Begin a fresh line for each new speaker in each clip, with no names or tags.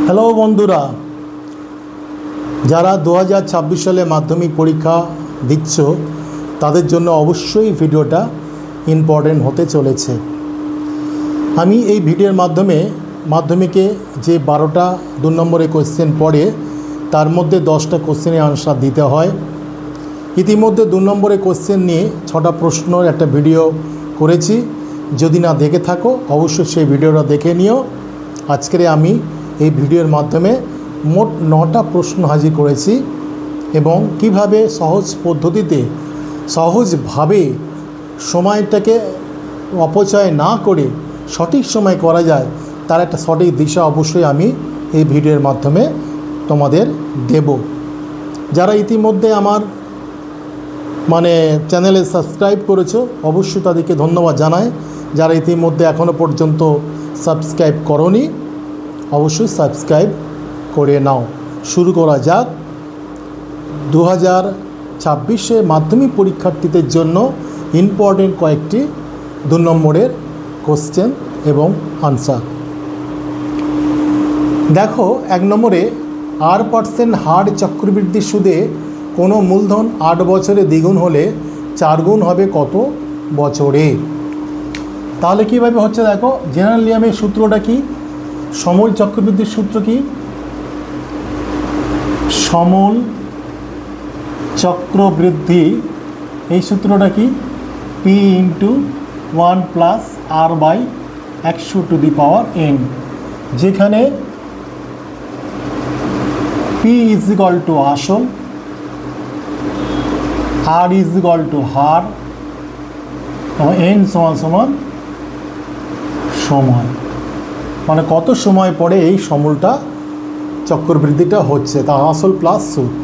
Hello বন্ধুরা, যারা 2026 সালে মাধ্যমিক পরীক্ষা দিচ্ছ তাদের জন্য অবশ্যই ভিডিওটা ইম্পর্টেন্ট হতে চলেছে। আমি এই ভিডিওর মাধ্যমে মাধ্যমিকে যে 12টা 2 নম্বরের কোশ্চেন পড়ে তার মধ্যে 10টা কোশ্চেনের আনসার দিতে হয়। ইতিমধ্যে 2 নম্বরের কোশ্চেন নিয়ে 6টা প্রশ্নের একটা ভিডিও করেছি। যদি না দেখে থাকো অবশ্যই সেই ভিডিওটা দেখে নিও। আজকে আমি এই ভিডিওর মাধ্যমে মোট 9টা প্রশ্ন হাজির করেছি এবং কিভাবে সহজ পদ্ধতিতে সহজভাবে সময়টাকে অপচয় না করে সঠিক সময় করা যায় তার একটা সঠিক দিশা অবশ্যই আমি এই ভিডিওর মাধ্যমে তোমাদের দেব। যারা ইতিমধ্যে আমার চ্যানেলে সাবস্ক্রাইব করেছো অবশ্যই তাদেরকে ধন্যবাদ জানাই। যারা ইতিমধ্যে এখনও পর্যন্ত সাবস্ক্রাইব করোনি অবশ্যই সাবস্ক্রাইব করে নাও। শুরু করা যাক 2026 মাধ্যমিক পরীক্ষার্থীদের জন্য ইম্পর্টেন্ট কয়েকটি 2 নম্বরের কোশ্চেন এবং আনসার। দেখো 1 নম্বরে R% হার চক্রবৃদ্ধি সুদে কোনো মূলধন 8 বছরে দ্বিগুণ হলে 4 গুণ হবে কত বছরে? তাহলে কীভাবে হচ্ছে দেখো, জেনারেল নিয়মের সূত্রটা কি? সমল চক্রবৃদ্ধির সূত্র কি? সমল চক্রবৃদ্ধি এই সূত্রটা কি? P × 1 + R/100⁴n, যেখানে P = আসল, R = হার এবং n = সময়। কত সময় পরে এই সমলটা চক্রবৃদ্ধিটা হচ্ছে, তা আসল প্লাস সুদ।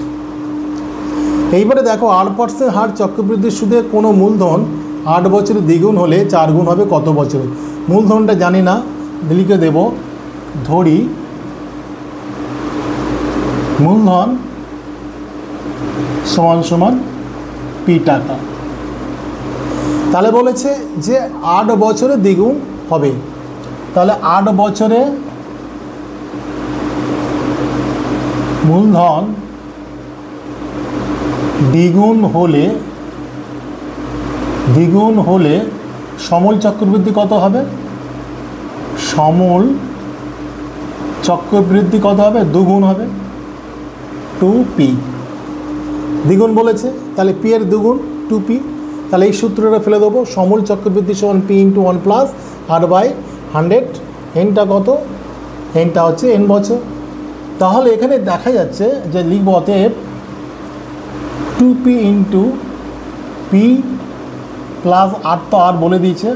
এইবারে দেখো R% হার চক্রবৃদ্ধির সুদে কোনো মূলধন 8 বছরে দ্বিগুণ হলে 4 গুণ হবে কত বছরে? মূলধনটা জানি না, লিখে দেব। ধরি মূলধন = P টাকা। তাহলে বলেছে যে 8 বছরে দ্বিগুণ হবে। তাহলে 8 বছরে মূলধন দ্বিগুণ হলে সমল চক্রবৃদ্ধি কত হবে? সমল চক্রবৃদ্ধি কত হবে? দ্বিগুণ হবে, 2p। দ্বিগুণ বলেছে, তাহলে p এর দ্বিগুণ 2p। তাহলে এই সূত্রটা ফেলে দেবো। সমল চক্রবৃদ্ধি = P × 1 + R/100। এনটা কত? এনটা হচ্ছে n বছর। তাহলে এখানে দেখা যাচ্ছে যে লিখব অতএব 2p × p প্লাস r, তো আর বলে দিয়েছে,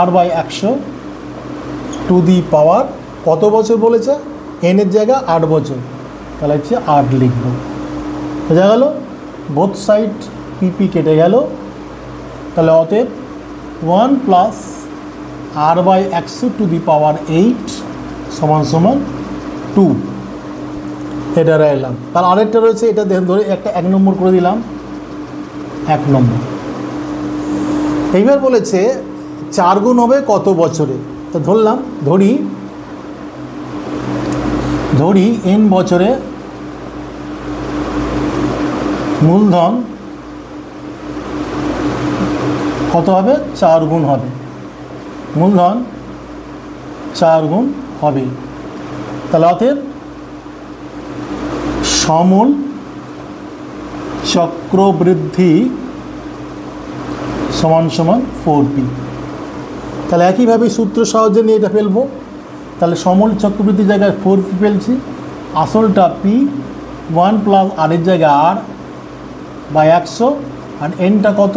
R/100⁴ কত বছর বলেছে? n এর জায়গায় 8 বছর, তাহলে হচ্ছে 8 লিখব। বোঝা গেল? বোথ সাইড p কেটে গেল। তাহলে অতএব 1 + R/100⁴ = 2। এটা রাখলাম। তার আরেকটা রয়েছে, এটা ধরে একটা 1 নম্বর করে দিলাম, 1 নম্বর। এইবার বলেছে 4 গুণ হবে কত বছরে? তো ধরি n বছরে মূলধন কত হবে? 4 গুণ হবে। মূলধন 4 গুণ হবে। তাহলে অতএব সমল চক্রবৃদ্ধি = 4p। তাহলে একইভাবে সূত্র সাহায্যে নিয়ে এটা ফেলবো। তাহলে সমল চক্রবৃদ্ধির জায়গায় 4p ফেলছি, আসলটা p, 1 + r এর জায়গায় R/100, আর nটা কত?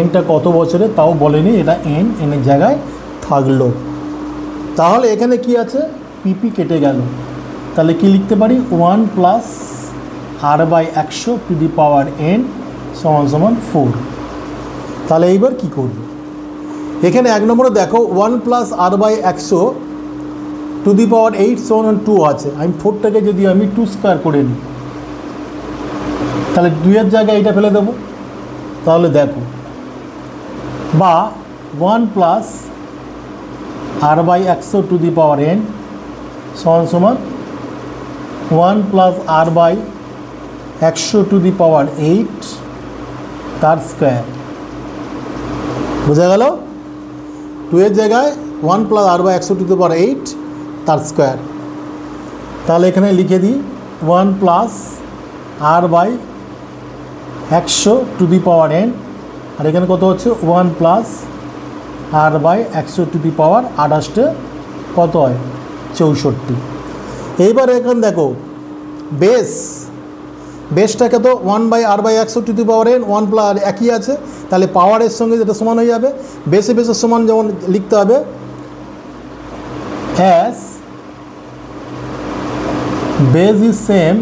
nটা কত বছরে তাও বলেনি, এটা n এর জায়গায় থাকলো। তাহলে এখানে কি আছে? p কেটে গেল। তাহলে কি লিখতে পারি? 1 + R/100⁴n = 4। তাহলে এইবার কি করব? এখানে 1 নম্বরে দেখো 1 + R/100⁴ = 2 আছে। আমি 4টাকে যদি আমি 2² করে নিই তাহলে 2 এর জায়গায় এটা ফেলে দেবো। তাহলে দেখো, বা 1 + R/100⁴n = 1 প্লাস আর বাই 100⁸ তার স্কোয়ার। বোঝা গেল? 2 এর জায়গায় 1 প্লাস আর বাই 100⁸ তার স্কোয়ার। তাহলে এখানে লিখে দিই 1 প্লাস আর বাই 100⁸n, আর এখানে কত হচ্ছে 1 প্লাস আর বাই 100⁸ কত হয় 64। এইবার এখানে দেখো বেসটাকে তো 1 by R by 100⁸n 1 plus একই আছে, তাহলে পাওয়ারের সঙ্গে যেটা সমান হয়ে যাবে। বেসের সমান যেমন লিখতে হবে as base is same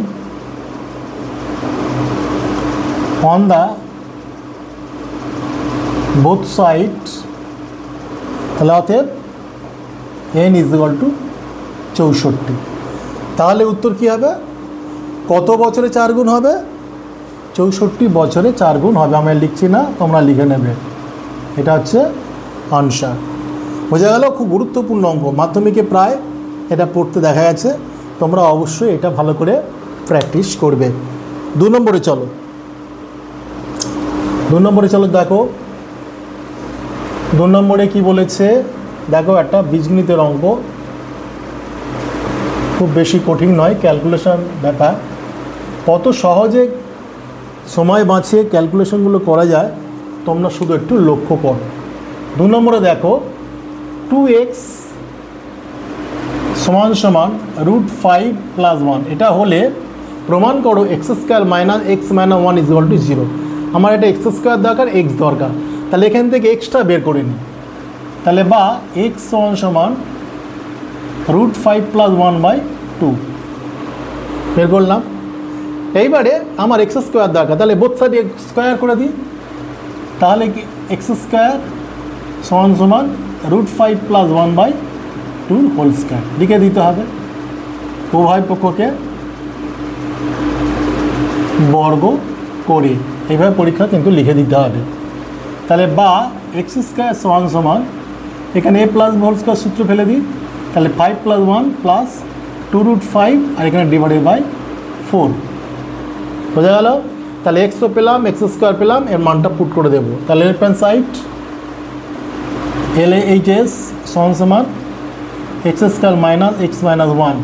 on the both side, তাহলে অতএব n ইজ ইকুয়াল টু 64। তাহলে উত্তর কী হবে? কত বছরে 4 গুণ হবে? 64 বছরে 4 গুণ হবে। আমি লিখছি না, তোমরা লিখে নেবে। এটা হচ্ছে আনসার। বোঝা গেল? খুব গুরুত্বপূর্ণ অঙ্ক, মাধ্যমিকে প্রায় এটা পড়তে দেখা গেছে। তোমরা অবশ্যই এটা ভালো করে প্র্যাকটিস করবে। 2 নম্বরে চলো। 2 নম্বরে চলো, দেখো 2 নম্বরে কি বলেছে। দেখো একটা বীজগণিতের অঙ্ক, খুব বেশি কঠিন নয়, ক্যালকুলেশন ব্যাপার। কত সহজে সময় বাঁচিয়ে ক্যালকুলেশনগুলো করা যায় তোমরা শুধু একটু লক্ষ্য করো। 2 নম্বরে দেখো 2x সমান সমান √5 + 1, এটা হলে প্রমাণ করো x² - x - 1 = 0। আমার এটা x² দরকার, x দরকার, তাহলে এখান থেকে xটা বের করে নিই। তাহলে বা x সমান সমান √5 + 1/2 বের করলাম। এইবারে আমার x² দরকার, তাহলে বোথ সাইড স্কোয়ার করে দিই। তাহলে কি x² সমান সমান √5 + 1/2 হোল স্কোয়ার লিখে দিতে হবে। উভয় পক্ষকে বর্গ করে এইভাবে পরীক্ষা কিন্তু লিখে দিতে হবে। তাহলে বা x² সমান সমান এখানে a + হোল স্কোয়ার সূত্র ফেলে দিই, তাহলে 5 + 1 + 2√5 আর এখানে /4। বোঝা গেল? তাহলে এক্সও পেলাম, x² পেলাম, এর মানটা পুট করে দেবো। তাহলে লেফট হ্যান্ড সাইড LHS সমান সমান x² - x - 1।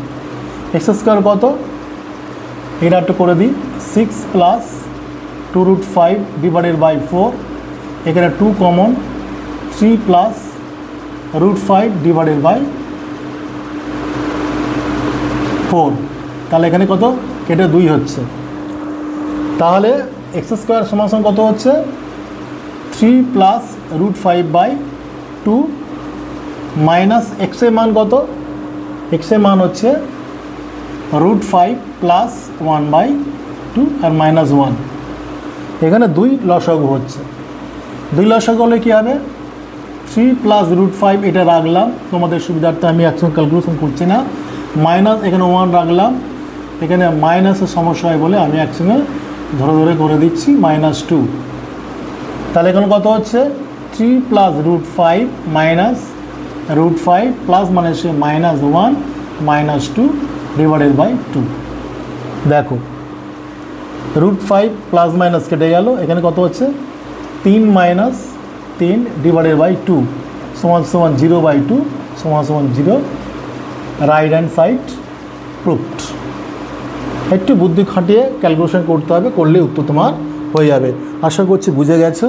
x² কত? এটা একটু করে দিই, 6 + 2√5/4, এখানে 2 কমন, 3 + √5/4। তাহলে এখানে কত? কেটে 2 হচ্ছে। তাহলে x² সমান সমান কত হচ্ছে? 3 + √5/2 মাইনাস x এর মান কত? x এর মান হচ্ছে √5 + 1/2 আর -1। এখানে 2 লসাগু হচ্ছে। 2 লসাগু হলে কী হবে? 3 + √5 এটা রাখলাম তোমাদের সুবিধার্থে, আমি একসঙ্গে ক্যালকুলেশন করছি না। মাইনাস এখানে 1 রাখলাম, এখানে মাইনাসের সমস্যা হয় বলে আমি একসঙ্গে ধরে ধরে করে দিচ্ছি -2। তাহলে এখানে কত হচ্ছে? 3 + √5 মাইনাস √5 প্লাস মানে সে -1 -2/2। দেখো √5 প্লাস মাইনাস কেটে গেল, এখানে কত হচ্ছে? 3 - 3/2 সমান সমান 0/2 সমান সমান 0। Right hand side proofed. একটু বুদ্ধি খাটিয়ে ক্যালকুলেশন করতে হবে, করলে উত্তর তোমার হয়ে যাবে। আশা করছি বুঝে গেছো।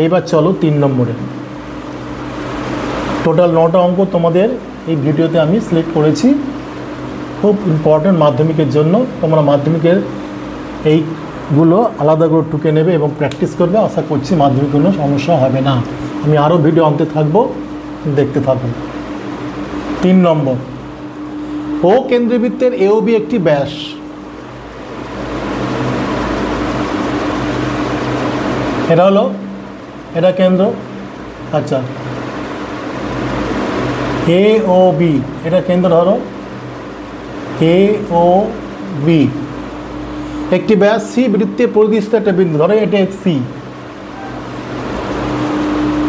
এইবার চলো 3 নম্বরে। টোটাল 9টা অঙ্ক তোমাদের এই ভিডিওতে আমি সিলেক্ট করেছি, খুব ইম্পর্ট্যান্ট মাধ্যমিকের জন্য। তোমরা মাধ্যমিকের এইগুলো আলাদা করে টুকে নেবে এবং প্র্যাকটিস করবে। আশা করছি মাধ্যমিক কোনো সমস্যা হবে না। আমি আরও ভিডিও আনতে থাকবো, দেখতে থাকবো। 3 নম্বর, ও কেন্দ্রবৃত্তের AOB একটি ব্যাস। এটা হলো, এটা কেন্দ্র। আচ্ছা, AOB এটা কেন্দ্র ধরো, AOB একটি ব্যাস C বৃত্তে পরিদিষ্ট একটা বিন্দু, ধরো এটা C।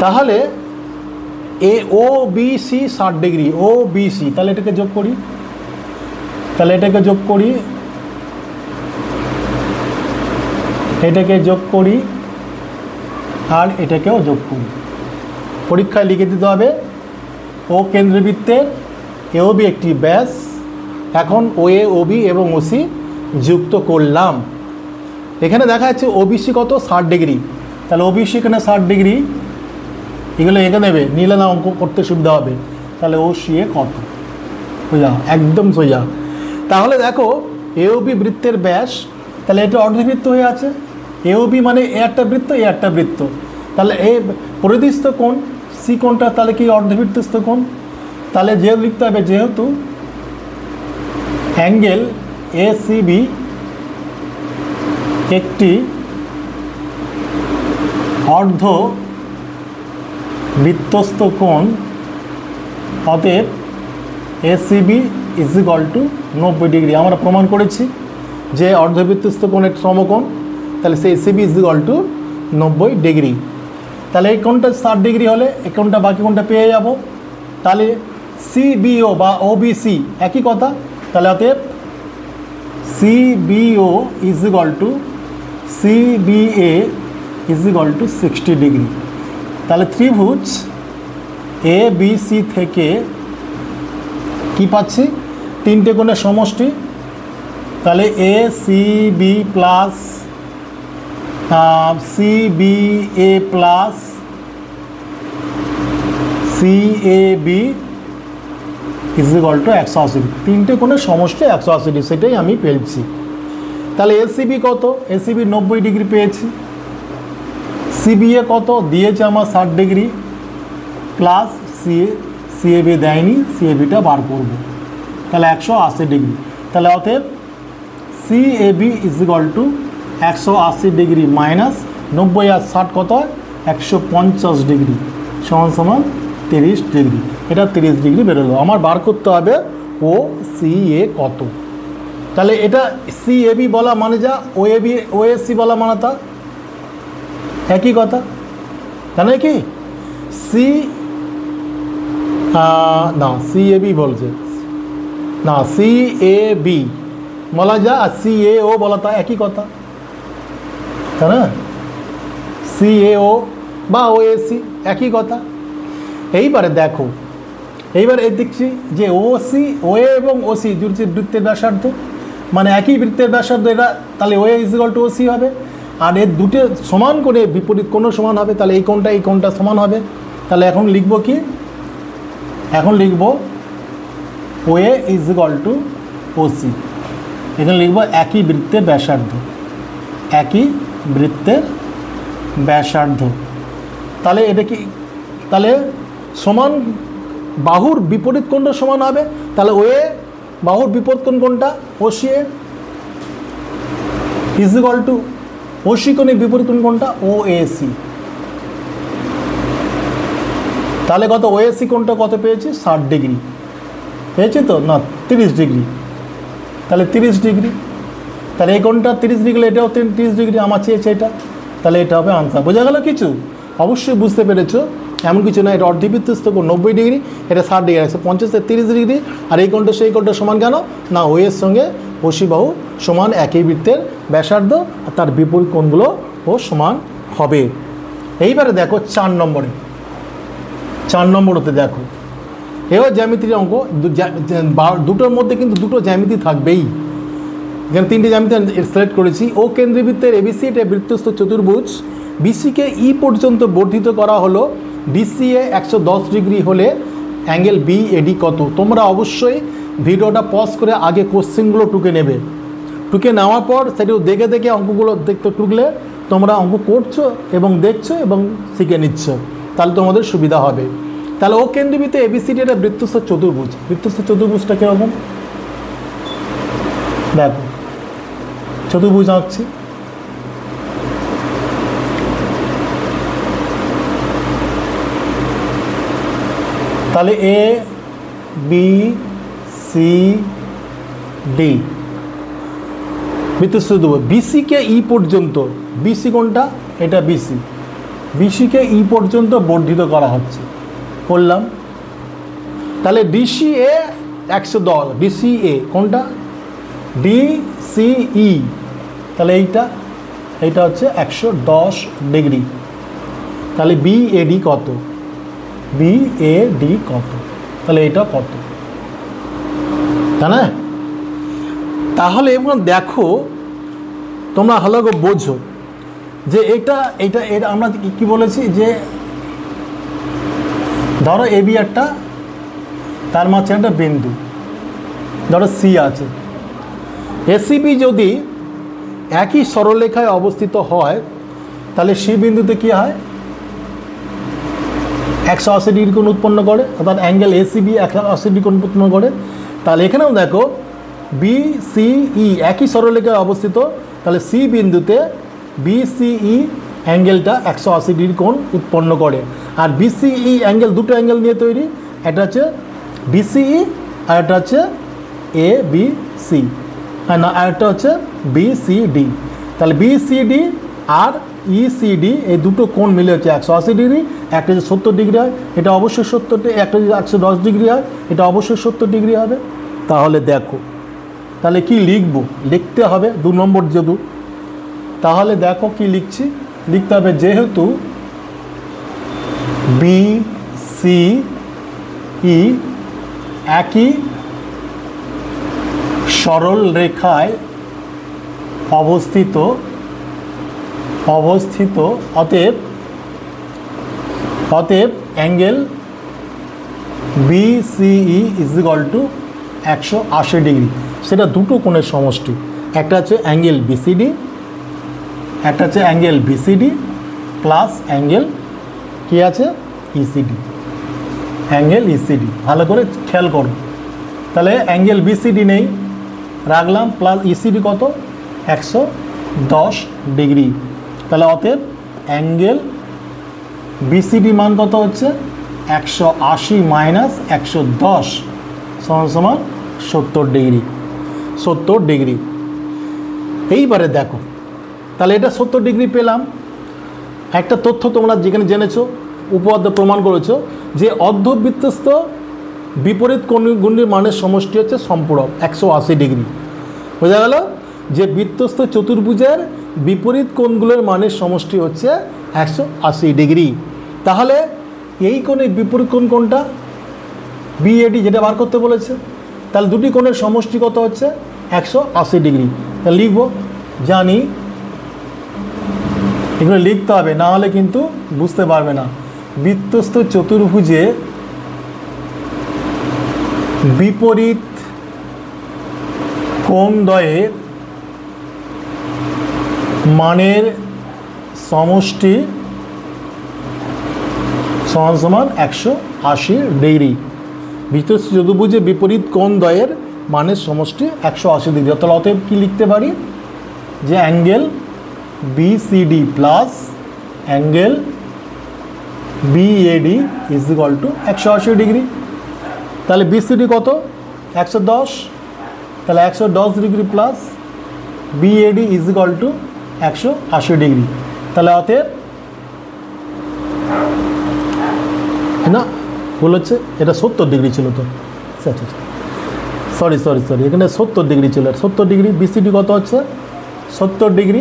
তাহলে OBC 60 ডিগ্রি, OBC। তাহলে এটাকে যোগ করি, এটাকে যোগ করি আর এটাকেও যোগ করি। পরীক্ষায় লিখে দিতে হবে ও কেন্দ্রবৃত্তের এওবি একটি ব্যাস। এখন ওএ ওবি এবং ওসি যুক্ত করলাম। এখানে দেখা যাচ্ছে ওবিসি কত 60 ডিগ্রি, তাহলে ওবিসি এখানে 60 ডিগ্রি, এগুলো এঁকে নেবে, নিলে না অঙ্ক করতে সুবিধা হবে। তাহলে ওসি এ কত, সোজা একদম সোজা। তাহলে দেখো এওবি বৃত্তের ব্যাস, তাহলে এটা অর্ধবৃত্ত হয়ে আছে। এওবি মানে এ একটা বৃত্ত, এ একটা বৃত্ত, তাহলে এ পরিধিস্থ কোণ সি কোণটা তাহলে কি অর্ধবৃত্তস্থ কোণ। তাহলে যেহেতু লিখতে হবে যেহেতু অ্যাঙ্গেল এসিবি একটি অর্ধ বৃত্তস্থ কোণ, অতএব ACB is equal two 90 degree. আমরা প্রমাণ করেছি যে অর্ধবৃত্তস্থ কোণের সমকোণ, তাহলে সেই ACB is equal two 90 degree. তাহলে এই কোণটা 60 ডিগ্রি হলে এই কোণটা বাকি কোণটা পেয়ে যাব। তাহলে সিবিও বা ওবিসি একই কথা, তাহলে অতএব CBO is equal to CBA is equal to 60 degree. তাহলে ত্রিভুজ এ বি সি থেকে কি পাচ্ছি, তিনটে কোণের সমষ্টি। তাহলে A C B plus CBA plus CAB is equal to 180। তিনটে কোণের সমষ্টি 180 ডিগ্রি, সেটাই আমি পেয়েছি। তাহলে এসিবি কত, এসিবি 90 ডিগ্রি পেয়েছি। সিবিএ কত দিয়েছে আমার 60 ডিগ্রি, প্লাস সিএবি দেয়নি, সিএবিটা বার করব, তাহলে 180 ডিগ্রি। তাহলে অতএব CAB is equal to 180 degree minus 90 আর 60 কত হয় 150 ডিগ্রি, সমান সমান 30 ডিগ্রি। এটা 30 ডিগ্রি বেরোলো। আমার বার করতে হবে ও সি এ কত। তাহলে এটা সিএবি বলা মানে যা ওএবি ওএসি বলা মানে তা একই কথা, তাই না কি? সি না সিএবি বলছে না, সিএবি বলা যা আর সিএও বলা তা একই কথা, তাই না? সিএও বা ওএসি একই কথা। এইবারে দেখো, এইবার এই দেখছি যে ওসি ওএ এবং ওসি দুটি বৃত্তের ব্যাসার্ধ, মানে একই বৃত্তের ব্যাসার্ধ এটা, তাহলে OA is equal two OC হবে। আর এর দুটো সমান করে বিপরীত কোণও সমান হবে, তাহলে এই কোণটা সমান হবে। তাহলে এখন লিখব কি, এখন লিখব OA is equal two OC. এখানে লিখব একই বৃত্তের ব্যাসার্ধ, একই বৃত্তের ব্যাসার্ধ। তাহলে এটা কি, তাহলে সমান বাহুর বিপরীত কোণটা সমান হবে। তাহলে ওএ বাহুর বিপরীত কোণ কোনটা, OC A is equal two OC কোণের বিপরীত কোণ কোনটা, ওএসি। তাহলে কত ওএসি কোণটা কত পেয়েছি 60 ডিগ্রি পেয়েছি তো, না 30 ডিগ্রি, তাহলে 30 ডিগ্রি। তাহলে এই কোণটা 30 ডিগ্রি, এটাও 30 ডিগ্রি আমার চেয়েছে এটা, তাহলে এটা হবে আনসার। বোঝা গেল কিছু? অবশ্যই বুঝতে পেরেছো, এমন কিছু না। এটা অর্ধবৃত্তস্থ কোণ 90 ডিগ্রি, এটা 60 ডিগ্রি, 150 30 ডিগ্রি। আর এই কোণটা সেই কোণটা সমান কেন না, ওয়ের সঙ্গে ওসি বাহু সমান, একই বৃত্তের ব্যাসার্ধ, আর তার বিপরীত কোণগুলো ও সমান হবে। এইবারে দেখো 4 নম্বরে, 4 নম্বরতে দেখো এও জ্যামিতির অঙ্ক। দুটোর মধ্যে কিন্তু দুটো জ্যামিতি থাকবেই। এখানে 3টে জ্যামিতি সিলেক্ট করেছি। ও কেন্দ্রবৃত্তের এবিসি এটা বৃত্তস্থ চতুর্ভুজ, বিসিকে ই পর্যন্ত বর্ধিত করা হলো। ডিসিএ 110 ডিগ্রি হলে অ্যাঙ্গেল বি এডি কত? তোমরা অবশ্যই ভিডিওটা পজ করে আগে কোশ্চেনগুলো টুকে নেবে। টুকে নেওয়ার পর সেটাও দেখে দেখে অঙ্কগুলো দেখতে টুকলে তোমরা অঙ্ক করছো এবং দেখছো এবং শিখে নিচ্ছ, তাহলে তোমাদের সুবিধা হবে। তাহলে ও কেন্দ্রবৃত্তে এবিসিডি এটা বৃত্তস্থ চতুর্ভুজ। বৃত্তস্থ চতুর্ভুজটা কীরকম দেখো, চতুর্ভুজ আঁকছি। তাহলে এ বি সি ডি বৃত্তস্থ চতুর্ভুজ। বিসিকে ই পর্যন্ত, বিসি কোনটা, এটা বিসি, বিসিকে ই পর্যন্ত বর্ধিত করা হচ্ছে, করলাম। তাহলে ডিসিএ 110, ডিসিএ কোনটা, ডিসিই, তাহলে এইটা এইটা হচ্ছে 110 ডিগ্রি। তাহলে বিএডি কত, বিএডি কত, তাহলে এটা কত, তাই না? তাহলে এবার দেখো তোমরা ভালো করে বোঝো যে এটা এটা এটা আমরা কি বলেছি যে ধরো এবি একটা, তার মাঝে একটা বিন্দু ধরো সি আছে। এসিবি যদি একই সরলরেখায় অবস্থিত হয় তাহলে সি বিন্দুতে কি হয়, 180 ডিগ্রি কোণ উৎপন্ন করে, অর্থাৎ অ্যাঙ্গেল এসিবি 180 ডিগ্রি কোণ উৎপন্ন করে। তাহলে এখানেও দেখো বিসিই একই সরলরেখায় অবস্থিত, তাহলে সি বিন্দুতে বিসিই অ্যাঙ্গেলটা 180 ডিগ্রি কোণ উৎপন্ন করে। আর বিসিই অ্যাঙ্গেল দুটো অ্যাঙ্গেল নিয়ে তৈরি, একটা হচ্ছে বিসিই আর একটা হচ্ছে এ বি সি, হ্যাঁ না, আর একটা হচ্ছে বিসিডি। তাহলে বিসিডি আর ইসিডি এই দুটো কোণ মিলে হচ্ছে 180 ডিগ্রি। একটা যদি 70 ডিগ্রি হয় এটা অবশ্যই 70, একটা যদি 110 ডিগ্রি হয় এটা অবশ্যই 70 ডিগ্রি হবে। তাহলে দেখো তাহলে কি লিখবো, লিখতে হবে 2 নম্বর যেহেতু, তাহলে দেখো কি লিখছি, লিখতে হবে যেহেতু বিসিই একই সরল রেখায় অবস্থিত অতএব angle BCE is equal to 180 degree. সেটা দুটো কোণের সমষ্টি, একটা হচ্ছে অ্যাঙ্গেল বিসিডি, একটা হচ্ছে অ্যাঙ্গেল বিসিডি প্লাস অ্যাঙ্গেল কি আছে ইসিডি, অ্যাঙ্গেল ইসিডি। ভালো করে খেয়াল করো, তাহলে অ্যাঙ্গেল বিসিডি নেই রাখলাম, প্লাস ইসিডি কত 110 ডিগ্রি। তাহলে অতএব অ্যাঙ্গেল বিসিডি মান কত হচ্ছে 180 মাইনাস 110 সমান 70 ডিগ্রি, 70 ডিগ্রি। এইবারে দেখো তাহলে এটা 70 ডিগ্রি পেলাম। একটা তথ্য তোমরা যেখানে জেনেছো, উপপাদ্য প্রমাণ করেছো যে অর্ধবৃত্তস্থ বিপরীত কোণগুলির মানের সমষ্টি হচ্ছে সম্পূরক 180 ডিগ্রি। বোঝা গেল যে বৃত্তস্থ চতুর্ভুজের বিপরীত কোণগুলোর মানের সমষ্টি হচ্ছে 180 ডিগ্রি। তাহলে এই কোণের বিপরীত কোণ কোনটা, বিএডি, যেটা বার করতে বলেছে। তাহলে দুটি কোণের সমষ্টি কত হচ্ছে 180 ডিগ্রি। তাহলে লিখব, জানি এগুলো লিখতে হবে, না হলে কিন্তু বুঝতে পারবে না। বৃত্তস্থ চতুর্ভুজে বিপরীত কোণদ্বয়ের মানের সমষ্টি সমান সমান 180 ডিগ্রি। বৃত্তস্থ চতুর্ভুজে বিপরীত কোণদ্বয়ের মানের সমষ্টি 180 ডিগ্রি। তাহলে অতএব কি লিখতে পারি যে angle BCD plus angle BAD is equal to 180 degree. তাহলে বিসিডি কত 110, তাহলে 110 degree plus BAD is equal to 180 degree. তাহলে অতএব না ভুল হচ্ছে, এটা 70 ডিগ্রি ছিল তো, আচ্ছা সরি এখানে 70 ডিগ্রি ছিল, 70 ডিগ্রি। বিসিডি কত হচ্ছে 70 ডিগ্রি,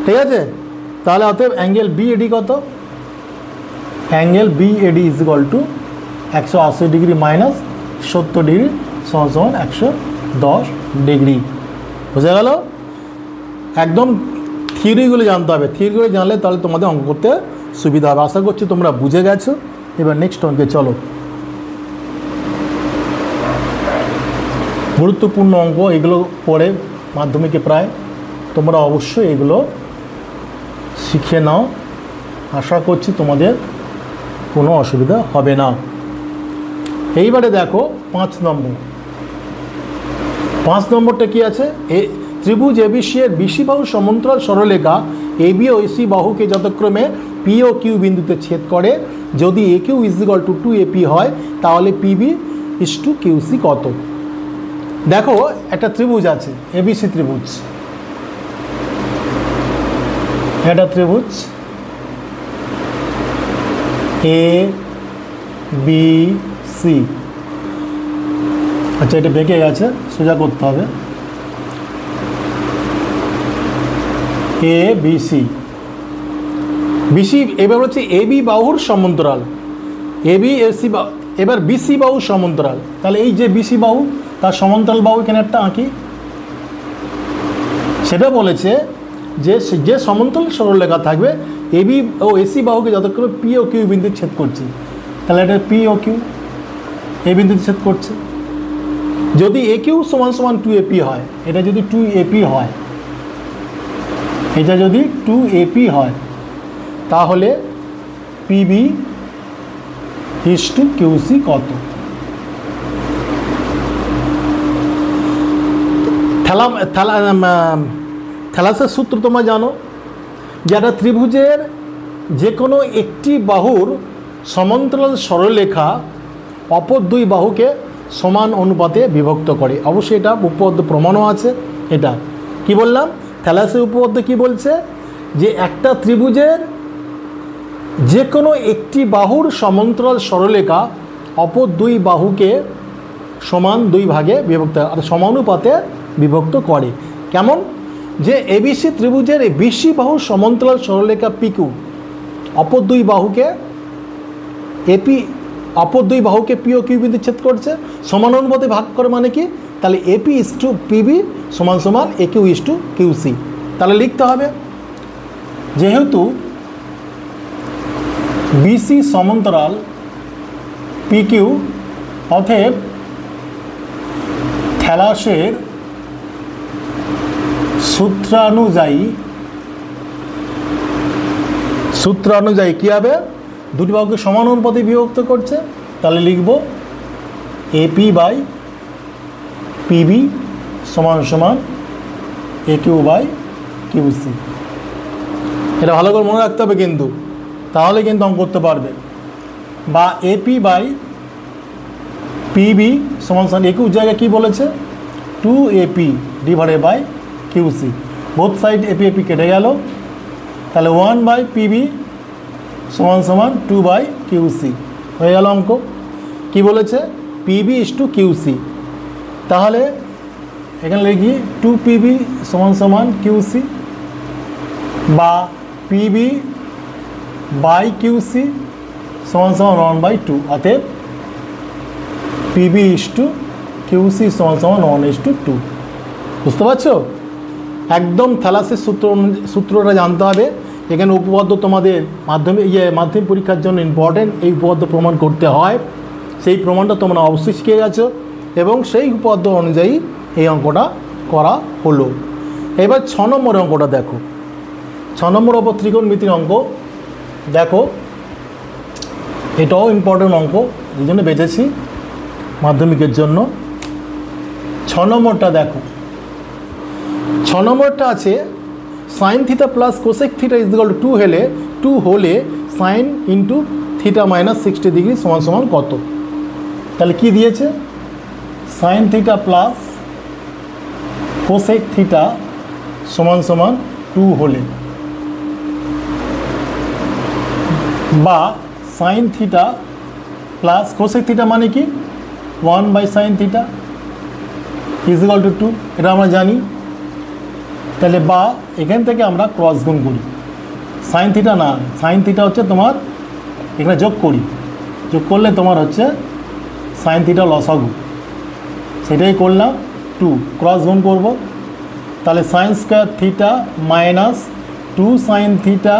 ঠিক আছে। তাহলে অতএব অ্যাঙ্গেল বিএডি কত, angle BAD is equal to 180 degree minus 70 degree সমান 110 ডিগ্রি। বুঝা গেল? একদম থিওরিগুলো জানতে হবে, থিওরিগুলো জানলে তাহলে তোমাদের অঙ্ক করতে সুবিধা হবে। আশা করছি তোমরা বুঝে গেছো। এবার নেক্সট অঙ্কে চলো। গুরুত্বপূর্ণ অঙ্ক এগুলো পড়ে মাধ্যমিকে প্রায় তোমরা অবশ্যই এগুলো শিখে নাও। আশা করছি তোমাদের কোনো অসুবিধা হবে না। এইবারে দেখো 5 নম্বর। 5 নম্বরটা কি আছে, ত্রিভুজ এবিসি এর বিসি বাহু সমান্তরাল সরলরেখা এবি ও এসি বাহুকে যথাক্রমে পি ও কিউ বিন্দুতে ছেদ করে। যদি A Q is equal to 2AP হয় তাহলে পিবি ইজ টু কিউসি কত। দেখো একটা ত্রিভুজ আছে, এবিসি ত্রিভুজ, একটা ত্রিভুজ এ বি সি। আচ্ছা এটা বেঁকে গেছে, সোজা করতে হবে। এ বিসি, বিসি এবার হচ্ছে এবি বাহুর সমান্তরাল, এবি এসি এবার বিসি বাহু সমান্তরাল। তাহলে এই যে বিসি বাহু তার সমান্তরাল বাহু এখানে একটা আঁকি। সেটা বলেছে যে যে সমান্তরাল সরলরেখা থাকবে এবি ও এসি বাহুকে যতক্ষণ পি ও কিউ বিন্দুতে ছেদ করছে, তাহলে এটা পি ও কিউ এই বিন্দুতে ছেদ করছে। যদি এ কিউ সমান সমান 2AP হয়, এটা যদি 2AP হয়, এটা যদি 2AP হয়, তাহলে পিবি ইস টু কিউসি কত? থ্যালাসের সূত্র তোমরা জানো, যারা ত্রিভুজের যে কোনো একটি বাহুর সমান্তরাল সরলরেখা অপর দুই বাহুকে সমান অনুপাতে বিভক্ত করে। অবশ্যই এটা উপপাদ্য প্রমাণও আছে। এটা কি বললাম, থ্যালাসের উপপাদ্য কি বলছে যে একটা ত্রিভুজের যে কোনো একটি বাহুর সমান্তরাল সরলরেখা অপর দুই বাহুকে সমান দুই ভাগে বিভক্ত আর সমানুপাতে বিভক্ত করে। কেমন? যে এবিসি ত্রিভুজের এই বিসি বাহুর সমান্তরাল সরলরেখা পিকিউ অপর দুই বাহুকে এপি অপর দুই বাহুকে পি ও কিউ বিন্দু ছেদ করছে, সমানুপাতে ভাগ করে। মানে কি? তাহলে এপি ইস টু পিবি সমান সমান এ কিউ ইস টু কিউসি। তাহলে লিখতে হবে যেহেতু বিসি সমান্তরাল পিকিউ, অতএব থ্যালাসের সূত্রানুযায়ী কী হবে? দুটি বাহুকে সমান অনুপাতে বিভক্ত করছে। তাহলে লিখব এপি বাই পিবি সমান সমান এ কিউ বাই কিউসি। এটা ভালো করে মনে রাখতে হবে কিন্তু, তাহলে কিন্তু অঙ্ক করতে পারবে। বা এপি বাই পিবি সমান সমান এ কিউ জায়গায় কী বলেছে? 2AP divided by QC. Both side AP AP কেটে গেল, তাহলে 1 বাই পিবি সমান সমান 2 বাই কিউসি হয়ে গেল অঙ্ক। কি বলেছে? PB is to QC. তাহলে এখানে লিখি 2PB সমান সমান কিউসি বা পিবি বাই কিউসি সমান সমান 1/2। অতএব পিবি ইস টু কিউসি সমান সমান 1:2। বুঝতে পারছো? একদম থ্যালাসের সূত্রটা জানতে হবে। এখানে উপপাদ্য তোমাদের মাধ্যমিক পরীক্ষার জন্য ইম্পর্টেন্ট। এই উপপাদ্য প্রমাণ করতে হয়, সেই প্রমাণটা তোমরা অবশ্যই শিখে গেছো এবং সেই উপপাদ্য অনুযায়ী এই অঙ্কটা করা হলো। এবার 6 নম্বর অঙ্কটা দেখো। 6 নম্বর অঙ্ক ত্রিকোণমিতির অঙ্ক। দেখো এটাও ইম্পর্টেন্ট অঙ্ক, এই জন্য বেঁচেছি মাধ্যমিকের জন্য। 6 নম্বরটা দেখো। 6 নম্বরটা আছে sine theta plus cosec theta is equal to 2 হলে sine into theta minus 60 degree সমান সমান কত? তাহলে কি দিয়েছে? Sine theta plus cosec theta সমান সমান 2 হলে, বা sine theta plus cosec theta মানে কি 1 by sine theta is equal to 2, এটা আমরা জানি। তাহলে বা এখান থেকে আমরা ক্রস গুণ করি। সাইন থিটা না, সাইন থিটা হচ্ছে তোমার এখানে যোগ করি, যোগ করলে তোমার হচ্ছে সাইন থিটা লসাগু, সেটাই করলাম। 2 ক্রস গুণ করব, তাহলে sine square theta minus 2 sine theta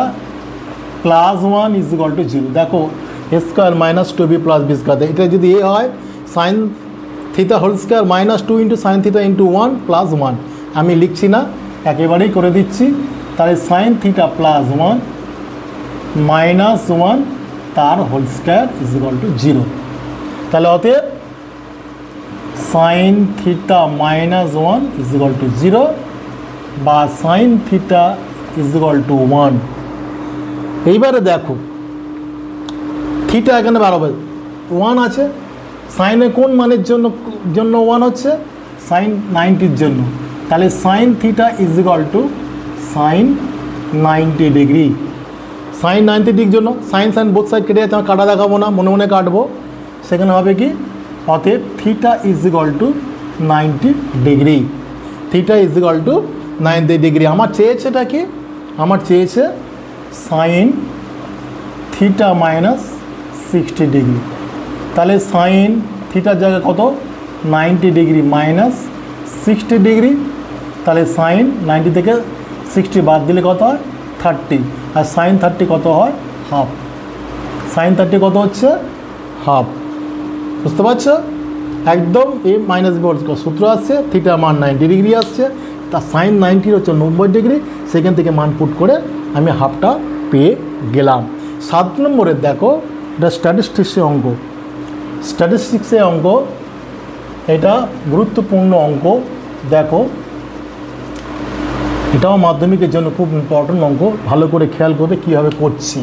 plus 1 is equal to 0। দেখো a square minus 2b plus b square, এটা যদি এ হয় sine theta whole square minus 2 into sine theta into 1 plus 1। আমি লিখছি না, একেবারেই করে দিচ্ছি। তাহলে সাইন থিটা প্লাস 1 মাইনাস 1 তার whole square is equal to 0। তাহলে অতএব sine theta minus 1 is equal to 0 বা sine theta is equal to 1। এইবারে দেখো থিটা এখানে বাড়াবে 1 আছে, সাইনে কোন মানের জন্য 1 হচ্ছে? সাইন 90-র জন্য। তাহলে sine theta is equal to sine 90 degree. Sine 90 ডিগ্রির জন্য সাইন বোথ সাইড কেটে যাচ্ছে, আমি কাটা দেখাবো না, মনে মনে কাটবো। সেখানে হবে কি? অতএব theta is equal two 90 degree. Theta is equal two 90 degree. আমার চেয়েছেটা কি? আমার চেয়েছে সাইন থিটা মাইনাস 60 ডিগ্রি। তাহলে সাইন থিটার জায়গায় কত 90 ডিগ্রি মাইনাস 60 ডিগ্রি। তাহলে সাইন 90 থেকে 60 বাদ দিলে কত হয় 30, আর সাইন 30 কত হয় হাফ। সাইন 30 কত হচ্ছে হাফ। বুঝতে পারছো? একদম এ মাইনাস বি সূত্র আসছে, থিটার মান 90 ডিগ্রি আসছে, তার সাইন 90 হচ্ছে 90 ডিগ্রি, সেখান থেকে মান পুট করে আমি হাফটা পেয়ে গেলাম। 7 নম্বরের দেখো, এটা স্ট্যাটিস্টিক্সের অঙ্ক। স্ট্যাটিস্টিক্সের অঙ্ক, এটা গুরুত্বপূর্ণ অঙ্ক। দেখো, এটাও মাধ্যমিকের জন্য খুব ইম্পর্টেন্ট অঙ্ক, ভালো করে খেয়াল করবে কীভাবে করছি।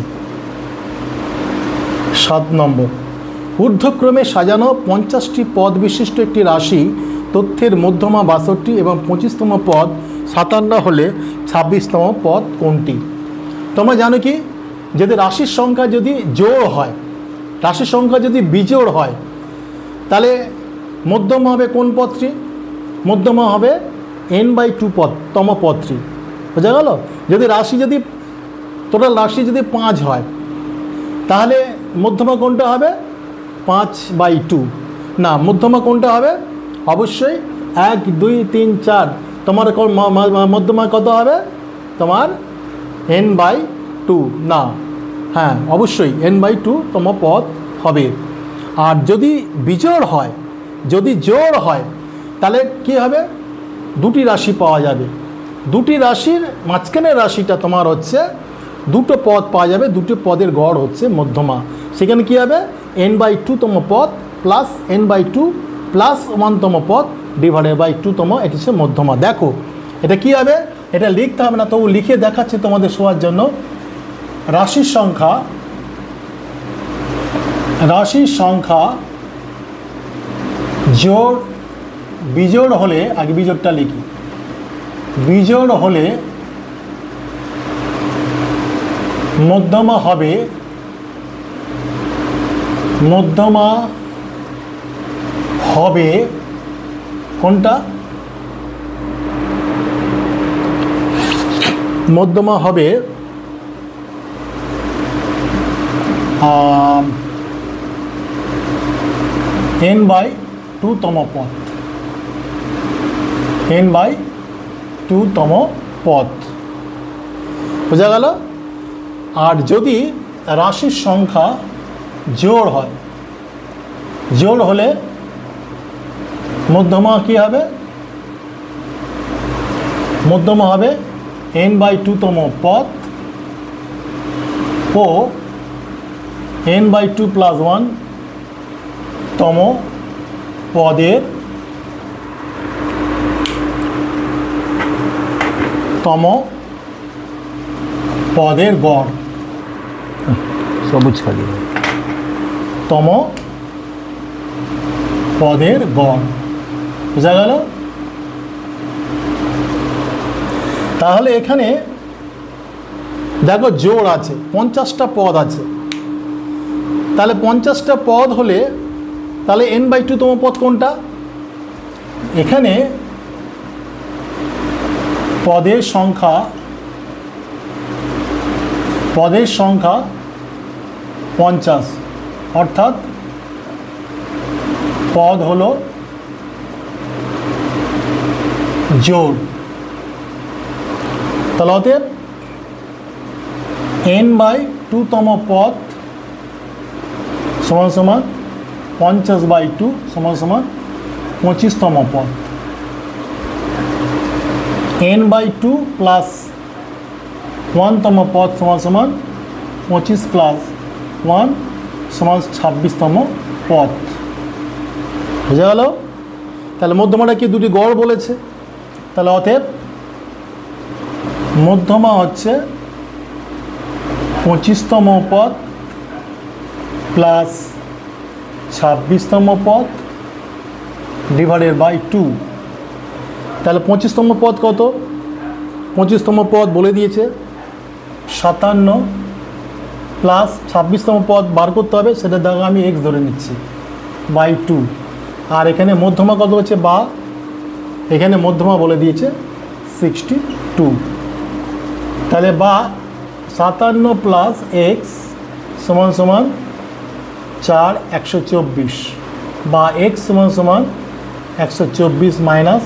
7 নম্বর, ঊর্ধ্বক্রমে সাজানো 50টি পদ বিশিষ্ট একটি রাশি তথ্যের মধ্যমা 62 এবং 25তম পদ 57 হলে 26তম পদ কোনটি? তোমরা জানো কি, যদি রাশির সংখ্যা যদি জোড় হয়, রাশির সংখ্যা যদি বিজোড় হয়, তাহলে মধ্যমা হবে কোন পদটি? মধ্যমা হবে n/2 তম পদটি। বোঝা গেল? যদি রাশি যদি টোটাল রাশি যদি 5 হয়, তাহলে মধ্যমা কোনটা হবে 5/2। না, মধ্যমা কোনটা হবে? অবশ্যই 1 2 3 4। তোমার মধ্যমা কত হবে? তোমার n/2। না, হ্যাঁ অবশ্যই n/2 তম পদ হবে। আর যদি বিজোড় হয়, যদি জোড় হয়, তাহলে কি হবে? দুটি রাশি পাওয়া যাবে। দুটি রাশির মাঝখানের রাশিটা তোমার হচ্ছে দুটো পদ পাওয়া যাবে, দুটো পদের গড় হচ্ছে মধ্যমা। সেখানে কী হবে? n/2 তম পদ প্লাস n/2 প্লাস 1 তম পদ ডিভাইডেড বাই 2 তম, এটি হচ্ছে মধ্যমা। দেখো এটা কী হবে? এটা লিখতে হবে না, তবু লিখে দেখাচ্ছে তোমাদের শোয়ার জন্য। রাশির সংখ্যা জোড় বিজোড় হলে, আগে বিজোড়টা লিখি, বিজোড় হলে মধ্যমা হবে, মধ্যমা হবে কোনটা? মধ্যমা হবে n/2 তম পদ, n/2 তম পদ। বোঝা গেল? আর যদি রাশির সংখ্যা জোড় হয়, জোড় হলে মধ্যমা কী হবে? মধ্যমা হবে n/2 তম পদ ও n/2 প্লাস 1 তম পদের গড়, সবুজ খালি তম পদের গড়। বোঝা গেল? তাহলে এখানে দেখো জোড় আছে, 50টা পদ আছে। তাহলে 50টা পদ হলে তাহলে n/2 তম পদ কোনটা? এখানে পদের সংখ্যা 50, অর্থাৎ পদ হলো জোড়। তাহলে অতএব n/2 তম পদ সমান সমান 50/2 সমান সমান 25তম পদ। n/2 প্লাস 1 তম পদ সমান সমান 25 প্লাস 1 সমান 26তম পদ। বুঝা গেল? তাহলে মধ্যমাটা কি দুটি গড় বলেছে, তাহলে অতএব মধ্যমা হচ্ছে 25তম পদ প্লাস 26তম পদ ডিভাইডেড বাই 2। তাহলে 25তম পদ কত? 25তম পদ বলে দিয়েছে 57 প্লাস 26তম পদ বার করতে হবে, সেটা দেখো আমি x ধরে নিচ্ছি বাই 2। আর এখানে মধ্যমা কত হচ্ছে? বা এখানে মধ্যমা বলে দিয়েছে 62। তাহলে বা 57 প্লাস এক্স সমান সমান 4 124 বা এক্স সমান সমান 124 মাইনাস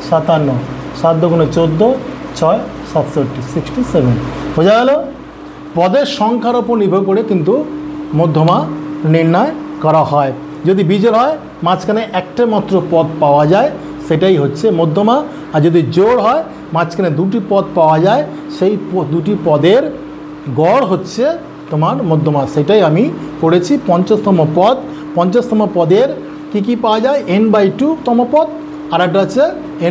57 7 দুগুণে 14 6 67 67 বোঝা গেল। পদের সংখ্যার ওপর নির্ভর করে কিন্তু মধ্যমা নির্ণয় করা হয়। যদি বিজোড় হয় মাঝখানে একটা মাত্র পদ পাওয়া যায় সেটাই হচ্ছে মধ্যমা, আর যদি জোড় হয় মাঝখানে দুটি পদ পাওয়া যায় সেই দুটি পদের গড় হচ্ছে তোমার মধ্যমা। সেটাই আমি পড়েছি। 50তম পদ, 50তম পদের কি পাওয়া যায়, n/2 তম পদ, আর একটা হচ্ছে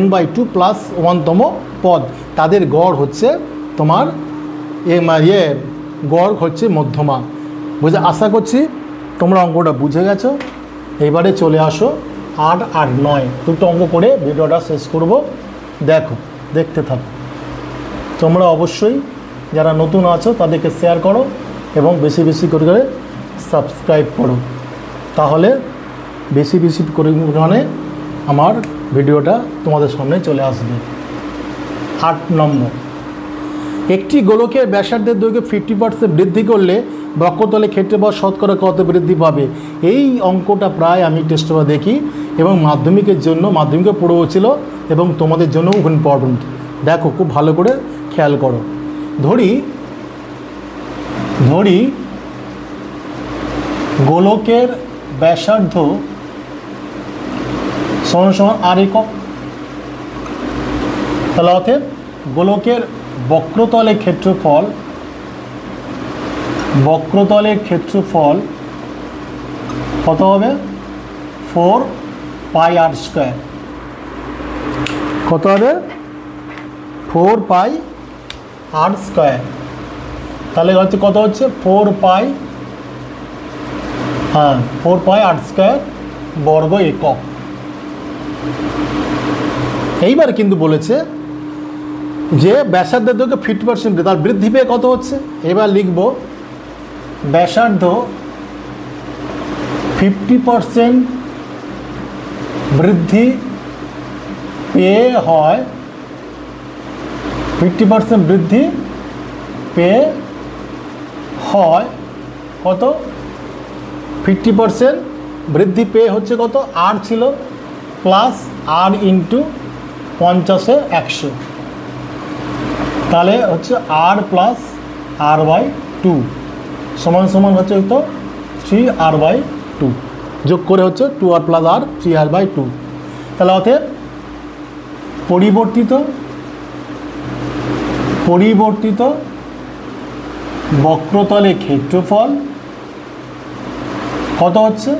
n/2 প্লাস 1তম পদ, তাদের গড় হচ্ছে তোমার গড় হচ্ছে মধ্যমা। বুঝে আশা করছি তোমরা অঙ্কটা বুঝে গেছো। এবারে চলে আসো 8 আর 9 দুটো অঙ্ক করে ভিডিওটা শেষ করব। দেখতে থাকো। তোমরা অবশ্যই যারা নতুন আছো তাদেরকে শেয়ার করো এবং বেশি বেশি করে সাবস্ক্রাইব করো, তাহলে বেশি বেশি পরিমাণে আমার ভিডিওটা তোমাদের সামনে চলে আসবে। 8 নম্বর, একটি গোলকের ব্যাসার্ধের দৈর্ঘ্য 50% বৃদ্ধি করলে বক্রতলের ক্ষেত্রফল শতকরা কত বৃদ্ধি পাবে? এই অঙ্কটা প্রায় আমি টেস্ট করে দেখি এবং মাধ্যমিকের জন্য মাধ্যমিকে পড়েও ছিল এবং তোমাদের জন্যও ইম্পর্টেন্ট। দেখো খুব ভালো করে খেয়াল করো। ধরি গোলকের ব্যাসার্ধ সমান সমান r একক। তাহলে অতএব গোলকের বক্রতলের ক্ষেত্রফল কত হবে? 4πr²। কত হবে? 4πr²। তাহলে হচ্ছে কত হচ্ছে 4πr² বর্গ একক। এইবার কিন্তু বলেছে যে ব্যাসার্ধের দৈর্ঘ্য 50% তার বৃদ্ধি পেয়ে কত হচ্ছে। এবার লিখব ব্যাসার্ধ 50% বৃদ্ধি পেয়ে হয়, 50% বৃদ্ধি পেয়ে হয় কত? 50% বৃদ্ধি পেয়ে হচ্ছে কত? আর ছিল প্লাস আর ইন্টু 50-এ 100, তাহলে হচ্ছে আর প্লাস r/2 সমান হচ্ছে তো 3r/2, যোগ করে হচ্ছে 2r প্লাস r 3r/2। তাহলে অতএব পরিবর্তিত বক্রতলের ক্ষেত্রফল কত হচ্ছে?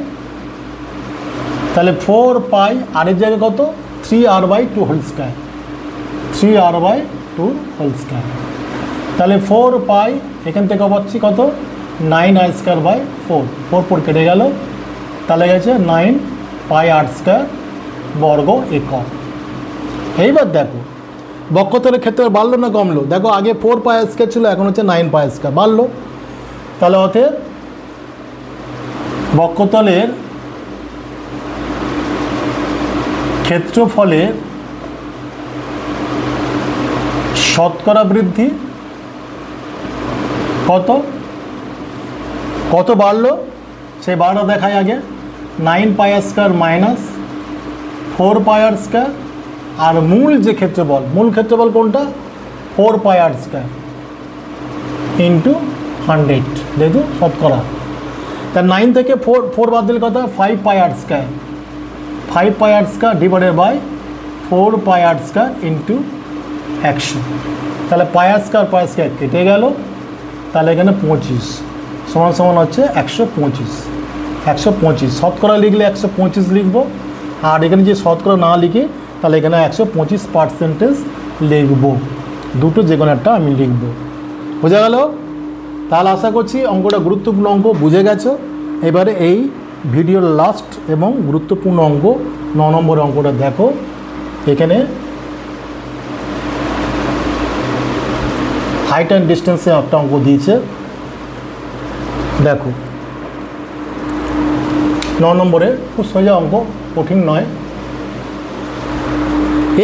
তাহলে 4π আর এর জায়গায় কত? 3r/2 whole square, 3r/2 whole square. তাহলে 4π এখান থেকে পাচ্ছি কত? 9r²/4, 4 কেটে গেল, তাহলে গেছে 9πr² বর্গ একক। এইবার দেখো বক্রতলের ক্ষেত্রে বাড়লো না কমলো? দেখো আগে 4πr² ছিল, এখন হচ্ছে 9πr², বাড়লো। তাহলে অতএব বক্রতলের ক্ষেত্রফলের শতকরা বৃদ্ধি কত বাড়লো সেই বাড়া দেখায় আগে। 9πr² মাইনাস 4πr² আর মূল ক্ষেত্রফল কোনটা? 4πr² ইন্টু 100 যেহেতু শতকরা। তা 9 থেকে 4 বাদ দিলে কত? 5πr², 5πr² divided by 4πr² into 100। তাহলে πr² কেটে গেল, তাহলে এখানে 25 সমান হচ্ছে 125। শতকরা লিখলে 125 লিখবো, আর এখানে যে শতকরা না লিখে তাহলে এখানে 125% লিখবো। দুটো যে কোনো একটা আমি লিখবো। বোঝা গেল? তাহলে আশা করছি অঙ্কটা গুরুত্বপূর্ণ অঙ্ক বুঝে গেছো। এবারে এই ভিডিওর লাস্ট এবং গুরুত্বপূর্ণ অঙ্ক 9 নম্বর অঙ্কটা দেখো। এখানে হাইট অ্যান্ড ডিস্টেন্সে একটা অঙ্ক দিয়েছে, দেখো 9 নম্বরে, খুব সোজা অঙ্ক, কঠিন নয়।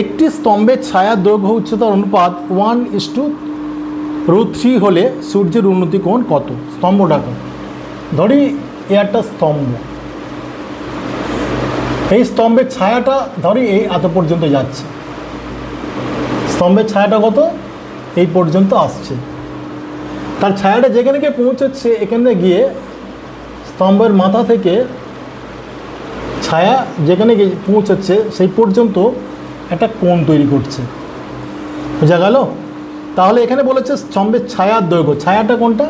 একটি স্তম্ভের ছায়ার দৈর্ঘ্য উচ্চতার অনুপাত 1:3 √3 হলে সূর্যের উন্নতি কোণ কত? স্তম্ভটা কত? ধরি এ একটা স্তম্ভ, এই স্তম্ভের ছায়াটা ধরি এই এত পর্যন্ত যাচ্ছে, স্তম্ভের ছায়াটা কত? এই পর্যন্ত আসছে। তার ছায়াটা যেখানে গিয়ে পৌঁছচ্ছে, এখানে গিয়ে স্তম্ভের মাথা থেকে ছায়া যেখানে গিয়ে পৌঁছচ্ছে সেই পর্যন্ত একটা কোণ তৈরি করছে। বোঝা গেল? তাহলে এখানে বলেছে স্তম্ভের ছায়ার দৈর্ঘ্য, ছায়াটা কোনটা?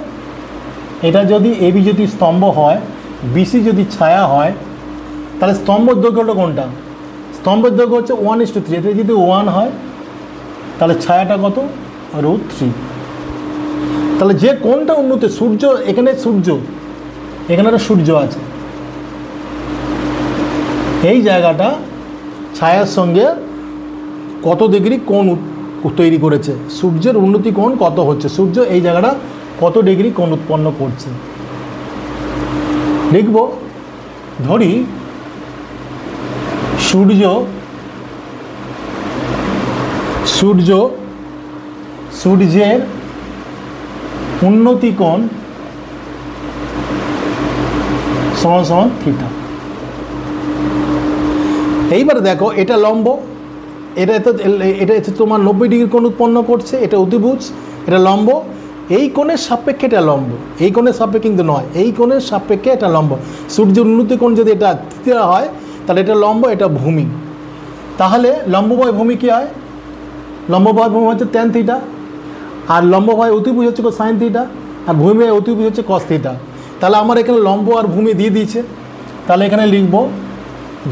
এটা যদি এবি যদি স্তম্ভ হয়, বিসি যদি ছায়া হয়, তাহলে স্তম্ভের দৈর্ঘ্যটা কোনটা? স্তম্ভের দৈর্ঘ্য হচ্ছে 1:3। এটা যদি 1 হয় তাহলে ছায়াটা কত? √3। তাহলে যে কোনটা উন্নতি, সূর্য এখানে, সূর্য এখানে একটা সূর্য আছে, এই জায়গাটা ছায়ার সঙ্গে কত ডিগ্রি কোণ তৈরি করেছে, সূর্যের উন্নতি কোণ কত হচ্ছে, সূর্য এই জায়গাটা কত ডিগ্রি কোণ উৎপন্ন করছে। লিখব, ধরি সূর্যের উন্নতি কোণ সমান থিটা। এইবার দেখো, এটা লম্ব, এটা তোমার 90 ডিগ্রি কোণ উৎপন্ন করছে, এটা অতিভুজ, এটা লম্ব, এই কোণের সাপেক্ষে এটা লম্ব, এই কোণের সাপেক্ষে কিন্তু নয়, এই কোণের সাপেক্ষে এটা লম্ব। সূর্যের উন্নতি কোণ যদি এটা থিটা হয় তাহলে এটা লম্ব, এটা ভূমি। তাহলে লম্ববায় ভূমি কী হয়? লম্ববায় ভূমি হচ্ছে tan থিটা, আর লম্ববায় অতিভুজ হচ্ছে sin থিটা, আর ভূমি অতিভুজ হচ্ছে cos থিটা। তাহলে আমার এখানে লম্ব আর ভূমি দিয়ে দিয়েছে। তাহলে এখানে লিখব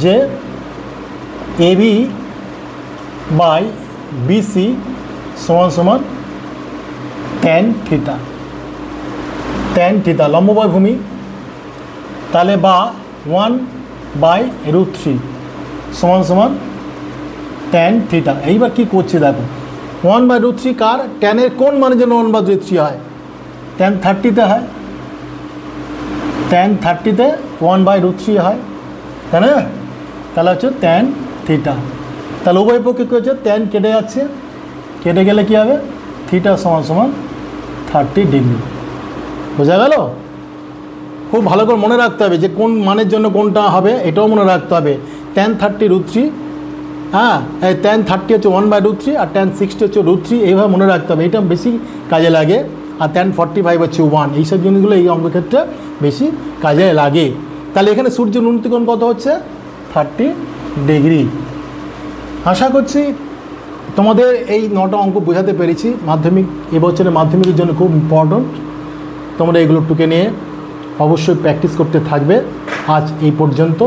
যে এবি বাই বিসি সমান tan থিটা, tan থিটা লম্ববায় ভূমি, তাহলে বা 1/√3 সমান tan থিটা। এইবার কি করছি দেখো, 1/√3 কার? ট্যানের কোন মানে যেন 1/√3 হয়? tan 30-তে হয়, tan 30-তে 1/√3 হয়, তাই না? তাহলে হচ্ছে tan থিটা। তাহলে উভয় পক্ষে কী হচ্ছে? tan কেটে যাচ্ছে, কেটে গেলে কী হবে? থিটা সমান 30 ডিগ্রি। বোঝা গেল? খুব ভালো করে মনে রাখতে হবে যে কোন মানের জন্য কোনটা হবে, এটাও মনে রাখতে হবে। tan 30√3, হ্যাঁ, tan 30 হচ্ছে 1/√3, আর tan 60 হচ্ছে √3, এইভাবে মনে রাখতে হবে, এটা বেশি কাজে লাগে। আর tan 45 হচ্ছে 1, এইসব জিনিসগুলো এই অঙ্কের ক্ষেত্রে বেশি কাজে লাগে। তাহলে এখানে সূর্যের উন্নতি কোণ কত হচ্ছে? 30 ডিগ্রি। আশা করছি তোমাদের এই 9টা অঙ্ক বোঝাতে পেরেছি। মাধ্যমিক, এবছরের মাধ্যমিকের জন্য খুব ইম্পর্ট্যান্ট, তোমরা এগুলো টুকে নিয়ে অবশ্যই প্র্যাকটিস করতে থাকবে। আজ এই পর্যন্ত।